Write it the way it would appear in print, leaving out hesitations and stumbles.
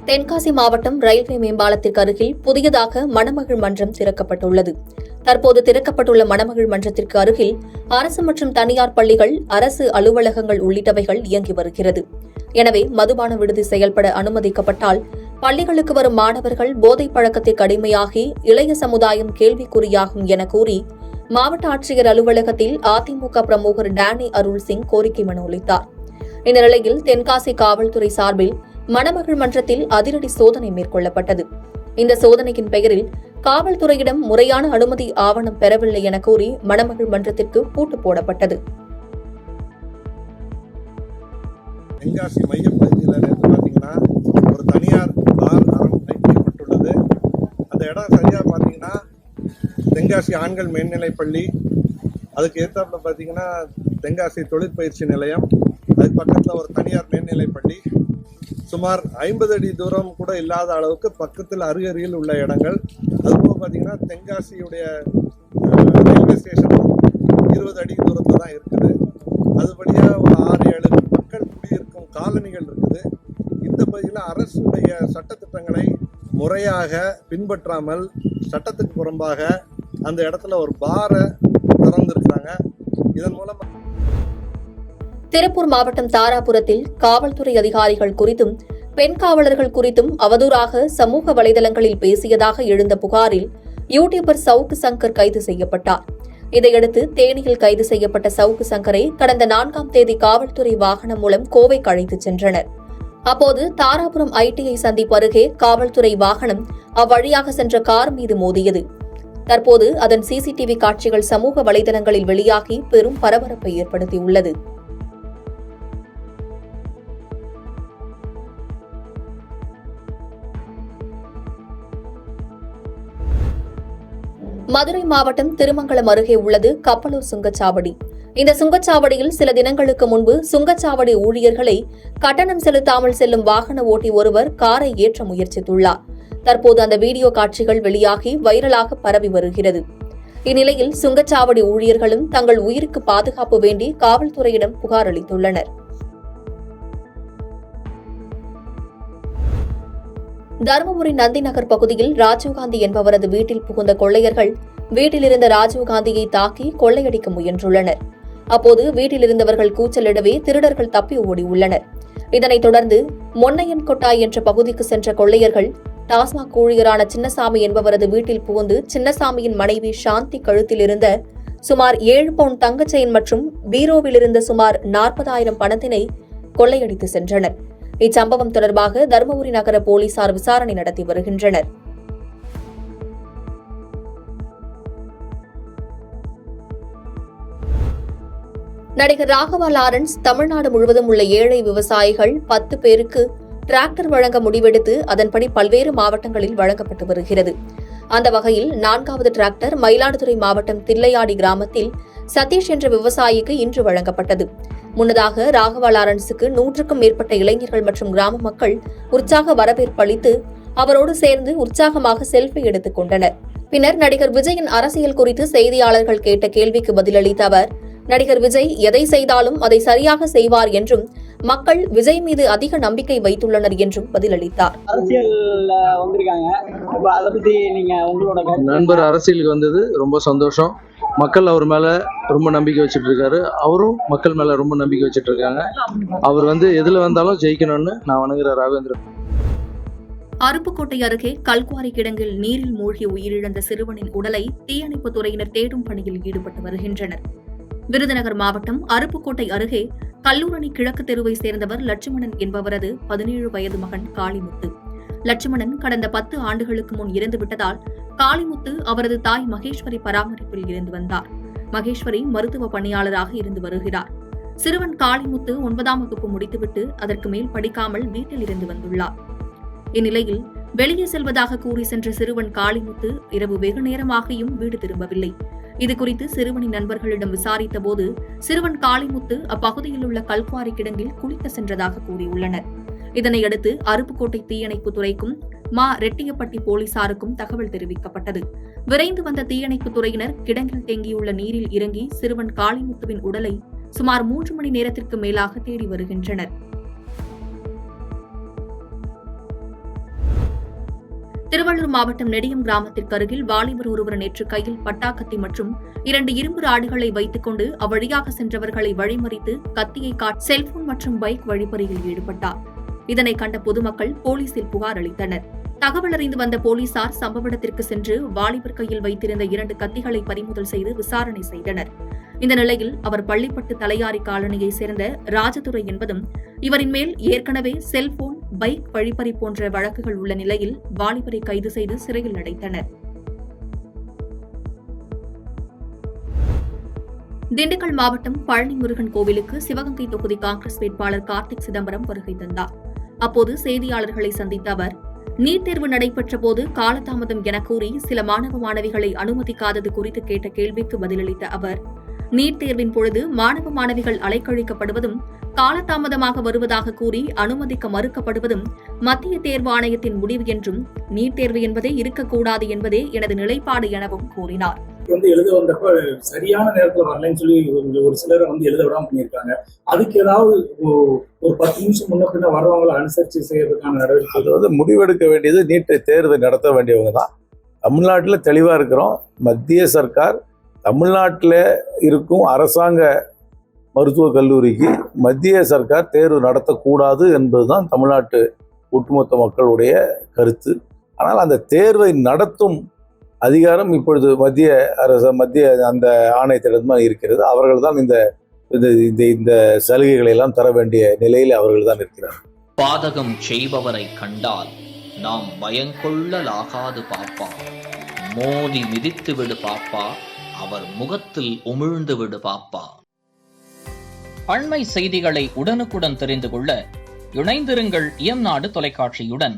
தென்காசி மாவட்டம் ரயில்வே மேம்பாலத்திற்கு அருகில் புதியதாக மணமகள் மன்றம் திறக்கப்பட்டுள்ளது. தற்போது திறக்கப்பட்டுள்ள மணமகள் மன்றத்திற்கு அருகில் அரசு மற்றும் தனியார் பள்ளிகள், அரசு அலுவலகங்கள் உள்ளிட்டவைகள் இயங்கி வருகிறது. எனவே மதுபான விடுதி செயல்பட அனுமதிக்கப்பட்டால் பள்ளிகளுக்கு வரும் மாணவர்கள் போதைப் பழக்கத்திற்கு அடிமையாகி இளைய சமுதாயம் கேள்விக்குறியாகும் என கூறி மாவட்ட ஆட்சியர் அலுவலகத்தில் அதிமுக பிரமுகர் டேனி அருள் சிங் கோரிக்கை மனு அளித்தார். இந்த நிலையில் தென்காசி காவல்துறை சார்பில் மணமகள் மன்றத்தில் அதிரடி சோதனை மேற்கொள்ளப்பட்டது. இந்த சோதனையின் பெயரில் காவல்துறையிடம் முறையான அனுமதி ஆவணம் பெறவில்லை என கூறி மணமகள் மன்றத்திற்கு பூட்டு போடப்பட்டது. தென்காசி மையப்பகுதியில் பார்த்தீங்கன்னா ஒரு தனியார் பார் அமைக்கப்பட்டுள்ளது. அந்த இடம் சரியாக பார்த்தீங்கன்னா தென்காசி ஆண்கள் மேல்நிலைப்பள்ளி, அதுக்கு ஏற்றாப்புல பார்த்தீங்கன்னா தென்காசி தொழிற்பயிற்சி நிலையம், அதுக்கு பக்கத்தில் ஒரு தனியார் மேல்நிலைப்பள்ளி, சுமார் 50 அடி தூரம் கூட இல்லாத அளவுக்கு பக்கத்தில் அருகருகில் உள்ள இடங்கள். அதுபோக பார்த்தீங்கன்னா தென்காசியுடைய ரயில்வே ஸ்டேஷனும் 20 அடி தூரத்தில் தான் இருக்குது. அதுபடியாக ஒரு 6-7 மக்கள் குடியிருக்கும் காலனிகள் இருக்குது. இந்த பகுதியில் அரசுடைய சட்டத்திட்டங்களை முறையாக பின்பற்றாமல் சட்டத்துக்கு புறம்பாக அந்த இடத்துல ஒரு பாரை திறந்திருக்கிறாங்க. இதன் மூலம் திருப்பூர் மாவட்டம் தாராபுரத்தில் காவல்துறை அதிகாரிகள் குறித்தும் பெண் காவலர்கள் குறித்தும் அவதூறாக சமூக வலைதளங்களில் பேசியதாக எழுந்த புகாரில் யூடியூபர் சவுக்கு சங்கர் கைது செய்யப்பட்டார். இதையடுத்து தேனியில் கைது செய்யப்பட்ட சவுக்கு சங்கரை கடந்த 4ஆம் தேதி காவல்துறை வாகனம் மூலம் கோவைக்கு அழைத்துச் சென்றனர். அப்போது தாராபுரம் ITI சந்திப்பு அருகே காவல்துறை வாகனம் அவ்வழியாக சென்ற கார் மீது மோதியது. தற்போது அதன் CCTV காட்சிகள் சமூக வலைதளங்களில் வெளியாகி பெரும் பரபரப்பை ஏற்படுத்தியுள்ளது. மதுரை மாவட்டம் திருமங்கலம் அருகே உள்ளது கப்பலூர் சுங்கச்சாவடி. இந்த சுங்கச்சாவடியில் சில தினங்களுக்கு முன்பு சுங்கச்சாவடி ஊழியர்களை கட்டணம் செலுத்தாமல் செல்லும் வாகன ஓட்டி ஒருவர் காரை ஏற்ற முயற்சித்துள்ளார். தற்போது அந்த வீடியோ காட்சிகள் வெளியாகி வைரலாக பரவி வருகிறது. இந்நிலையில் சுங்கச்சாவடி ஊழியர்களும் தங்கள் உயிருக்கு பாதுகாப்பு வேண்டி காவல்துறையிடம் புகார் அளித்துள்ளனர். தருமபுரி நந்தி நகர் பகுதியில் ராஜீவ்காந்தி என்பவரது வீட்டில் புகுந்த கொள்ளையர்கள் வீட்டிலிருந்த ராஜீவ்காந்தியை தாக்கி கொள்ளையடிக்க முயன்றுள்ளனர். அப்போது வீட்டிலிருந்தவர்கள் கூச்சலிடவே திருடர்கள் தப்பி ஓடியுள்ளனர். இதனைத் தொடர்ந்து மொன்னையன் கொட்டாய் என்ற பகுதிக்கு சென்ற கொள்ளையர்கள் டாஸ்மாக் ஊழியரான சின்னசாமி என்பவரது வீட்டில் புகுந்து சின்னசாமியின் மனைவி சாந்தி கழுத்தில் இருந்த சுமார் 7 பவுண்ட் தங்கச் செயின் மற்றும் பீரோவில் இருந்த சுமார் 40,000 பணத்தினை கொள்ளையடித்து சென்றனர். இச்சம்பவம் தொடர்பாக தருமபுரி நகர போலீசார் விசாரணை நடத்தி வருகின்றனர். நடிகர் ராகவா லாரன்ஸ் தமிழ்நாடு முழுவதும் உள்ள ஏழை விவசாயிகள் 10 பேருக்கு டிராக்டர் வழங்க முடிவெடுத்து அதன்படி பல்வேறு மாவட்டங்களில் வழங்கப்பட்டு வருகிறது. அந்த வகையில் 4வது டிராக்டர் மயிலாடுதுறை மாவட்டம் தில்லையாடி கிராமத்தில் சதீஷ் என்ற விவசாயிக்கு இன்று வழங்கப்பட்டது. முன்னதாக ராகவா லாரன்ஸுக்கு 100க்கும் மேற்பட்ட இளைஞர்கள் மற்றும் கிராம மக்கள் உற்சாக வரவேற்பு அளித்து அவரோடு சேர்ந்து உற்சாகமாக செல்ஃபி எடுத்துக் கொண்டனர். பின்னர் நடிகர் விஜயின் அரசியல் குறித்து செய்தியாளர்கள் கேட்ட கேள்விக்கு பதிலளித்த அவர், நடிகர் விஜய் எதை செய்தாலும் அதை சரியாக செய்வார் என்றும் மக்கள் விஜய் மீது அதிக நம்பிக்கை வைத்துள்ளனர் என்றும் பதிலளித்தார். நண்பர் அரசியலுக்கு வந்தது ரொம்ப சந்தோஷம். மக்கள் அவர் மேல ரொம்ப நம்பிக்கை வச்சுட்டு இருக்காரு. அவரும் மக்கள் மேல ரொம்ப நம்பிக்கை வச்சுட்டு இருக்காங்க. அவர் எதுல வந்தாலும் ஜெயிக்கணும்னு நான் வணங்குற ராகவேந்திரன். அருப்புக்கோட்டை அருகே கல்குவாரி கிடங்கில் நீரில் மூழ்கி உயிரிழந்த சிறுவனின் உடலை தீயணைப்புத் துறையினர் தேடும் பணியில் ஈடுபட்டு வருகின்றனர். விருதுநகர் மாவட்டம் அருப்புக்கோட்டை அருகே கல்லூரணி கிழக்கு தெருவை சேர்ந்தவர் லட்சுமணன் என்பவரது 17 வயது மகன் காளிமுத்து. லட்சுமணன் கடந்த 10 ஆண்டுகளுக்கு முன் இறந்துவிட்டதால் காளிமுத்து அவரது தாய் மகேஸ்வரி பராமரிப்பில் இருந்து வந்தார். மகேஸ்வரி மருத்துவ பணியாளராக இருந்து வருகிறார். சிறுவன் காளிமுத்து 9ஆம் வகுப்பு முடித்துவிட்டு அதற்கு மேல் படிக்காமல் வீட்டில் இருந்து வந்துள்ளார். இந்நிலையில் வெளியே செல்வதாக கூறி சென்ற சிறுவன் காளிமுத்து இரவு வெகு நேரமாகியும் வீடு திரும்பவில்லை. இதுகுறித்து சிறுவனின் நண்பர்களிடம் விசாரித்தபோது சிறுவன் காளிமுத்து அப்பகுதியில் உள்ள கல்குவாரி கிடங்கில் குளிக்க சென்றதாக கூறியுள்ளனர். இதனையடுத்து அருப்புக்கோட்டை தீயணைப்புத் துறைக்கும் ரெட்டியப்பட்டி போலீசாருக்கும் தகவல் தெரிவிக்கப்பட்டது. விரைந்து வந்த தீயணைப்புத் துறையினர் கிடங்கில் தேங்கியுள்ள நீரில் இறங்கி சிறுவன் காளிமுத்துவின் உடலை சுமார் 3 மணி நேரத்திற்கு மேலாக தேடி வருகின்றனர். திருவள்ளூர் மாவட்டம் நெடியம் கிராமத்திற்கு அருகில் வாலிபர் ஒருவர் நேற்று கையில் பட்டாக்கத்தி மற்றும் 2 இரும்பு ராடுகளை வைத்துக் கொண்டு அவ்வழியாக சென்றவர்களை வழிமறித்து கத்தியை காட்டி செல்போன் மற்றும் பைக் வழிப்பறியில் ஈடுபட்டார். இதனை கண்ட பொதுமக்கள் போலீசில் புகார் அளித்தனர். தகவல் அறிந்து வந்த போலீசார் சம்பவ இடத்திற்கு சென்று வாலிபர் கையில் வைத்திருந்த 2 கத்திகளை பறிமுதல் செய்து விசாரணை செய்தனர். இந்த நிலையில் அவர் பள்ளிப்பட்டு தலையாரி காலனியை சேர்ந்த ராஜதுரை என்பதும் இவரின் மேல் ஏற்கனவே செல்போன், பைக் வழிப்பறி போன்ற வழக்குகள் உள்ள நிலையில் வாலிபரை கைது செய்து சிறையில் அடைத்தனர். திண்டுக்கல் மாவட்டம் பழனி முருகன் கோவிலுக்கு சிவகங்கை தொகுதி காங்கிரஸ் வேட்பாளர் கார்த்திக் சிதம்பரம் வருகை தந்தார். அப்போது செய்தியாளர்களை சந்தித்த அவர், நீட் தேர்வு நடைபெற்ற போது காலதாமதம் என கூறி சில மாணவ மாணவிகளை அனுமதிக்காதது குறித்து கேட்ட கேள்விக்கு பதிலளித்த அவர், நீட் தேர்வின் பொழுது மாணவ மாணவிகள் அலைக்கழிக்கப்படுவதும் காலதாமதமாக வருவதாக கூறி அனுமதிக்க மறுக்கப்படுவதும் மத்திய தேர்வு ஆணையத்தின் முடிவு என்றும் நீட் தேர்வு என்பதே இருக்கக்கூடாது என்பதே எனது நிலைப்பாடு எனவும் கூறினார். எழுத வந்தப்ப சரியான நேரத்தில் வரலன்னு சொல்லி ஒரு சிலரை எழுத விடாம பண்ணியிருக்காங்க. அதுக்கு ஏதாவது ஒரு 10 நிமிஷம் முன்ன பின்ன வர்றவங்களை அனுசரிச்சு செய்யறதுக்கான நடவடிக்கை, அது முடிவெடுக்க வேண்டியது நீட் தேர்வு நடத்த வேண்டியவங்க தான். தமிழ்நாட்டில் தெளிவாக இருக்கிறோம். மத்திய சர்க்கார் தமிழ்நாட்டில் இருக்கும் அரசாங்க மருத்துவக் கல்லூரிக்கு மத்திய சர்க்கார் தேர்வு நடத்தக்கூடாது என்பதுதான் தமிழ்நாட்டு ஒட்டுமொத்த மக்களுடைய கருத்து. ஆனால் அந்த தேர்வை நடத்தும் அதிகாரம் இப்பொழுது மத்திய அந்த ஆணையத்திடம் இருக்கிறது. அவர்கள் தான் இந்த சலுகைகளை எல்லாம் தர வேண்டிய நிலையில் அவர்கள் தான் இருக்கிறார். பாதகம் செய்பவரை கண்டால் நாம் பயங்கொள்ளலாகாது பாப்பா, மோதி மிதித்து விடு பாப்பா, அவர் முகத்தில் உமிழ்ந்து விடு பாப்பா. அண்மை செய்திகளை உடனுக்குடன் தெரிந்து கொள்ள இணைந்திருங்கள் இயம்நாடு தொலைக்காட்சியுடன்.